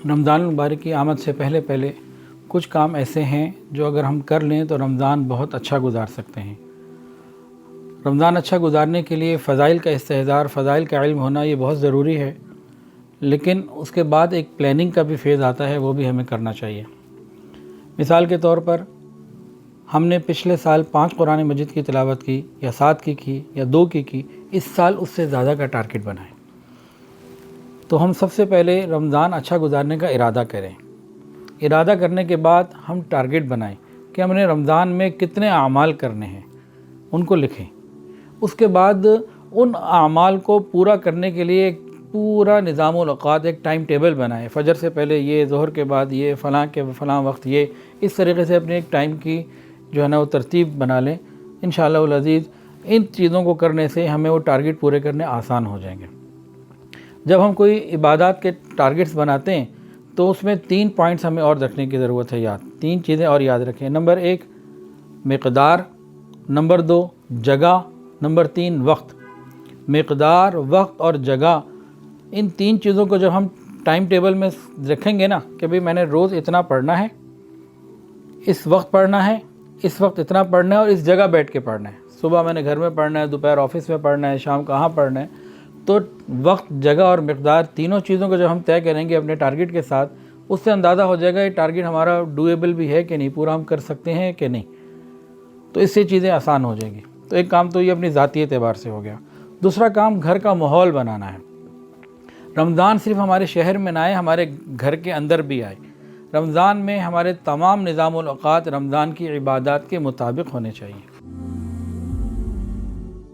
رمضان المبارک کی آمد سے پہلے پہلے کچھ کام ایسے ہیں جو اگر ہم کر لیں تو رمضان بہت اچھا گزار سکتے ہیں۔ رمضان اچھا گزارنے کے لیے فضائل کا استحضار، فضائل کا علم ہونا یہ بہت ضروری ہے، لیکن اس کے بعد ایک پلاننگ کا بھی فیز آتا ہے، وہ بھی ہمیں کرنا چاہیے۔ مثال کے طور پر ہم نے پچھلے سال 5 قرآن مجید کی تلاوت کی یا 7 کی یا 2 کی، اس سال اس سے زیادہ کا ٹارگٹ بنائیں۔ تو ہم سب سے پہلے رمضان اچھا گزارنے کا ارادہ کریں۔ ارادہ کرنے کے بعد ہم ٹارگٹ بنائیں کہ ہم نے رمضان میں کتنے اعمال کرنے ہیں، ان کو لکھیں۔ اس کے بعد ان اعمال کو پورا کرنے کے لیے ایک پورا نظام الاوقات، ایک ٹائم ٹیبل بنائیں۔ فجر سے پہلے یہ، ظہر کے بعد یہ، فلاں کے فلاں وقت یہ، اس طریقے سے اپنے ایک ٹائم کی جو ہے نا وہ ترتیب بنا لیں۔ انشاءاللہ العزیز ان چیزوں کو کرنے سے ہمیں وہ ٹارگٹ پورے کرنے آسان ہو جائیں گے۔ جب ہم کوئی عبادات کے ٹارگٹس بناتے ہیں تو اس میں 3 پوائنٹس ہمیں اور رکھنے کی ضرورت ہے یاد۔ 3 چیزیں اور یاد رکھیں۔ نمبر 1 مقدار، نمبر 2 جگہ، نمبر 3 وقت۔ مقدار، وقت اور جگہ، ان 3 چیزوں کو جب ہم ٹائم ٹیبل میں رکھیں گے نا کہ بھئی میں نے روز اتنا پڑھنا ہے، اس وقت پڑھنا ہے، اس وقت اتنا پڑھنا ہے اور اس جگہ بیٹھ کے پڑھنا ہے، صبح میں نے گھر میں پڑھنا ہے، دوپہر آفس میں پڑھنا ہے، شام کہاں پڑھنا ہے، تو وقت، جگہ اور مقدار تینوں چیزوں کو جب ہم طے کریں گے اپنے ٹارگٹ کے ساتھ، اس سے اندازہ ہو جائے گا یہ ٹارگٹ ہمارا ڈویبل بھی ہے کہ نہیں، پورا ہم کر سکتے ہیں کہ نہیں، تو اس سے چیزیں آسان ہو جائیں گی۔ تو ایک کام تو یہ اپنی ذاتی اعتبار سے ہو گیا۔ دوسرا کام گھر کا ماحول بنانا ہے۔ رمضان صرف ہمارے شہر میں نہ آئے، ہمارے گھر کے اندر بھی آئے۔ رمضان میں ہمارے تمام نظام الاوقات رمضان کی عبادات کے مطابق ہونے چاہیے۔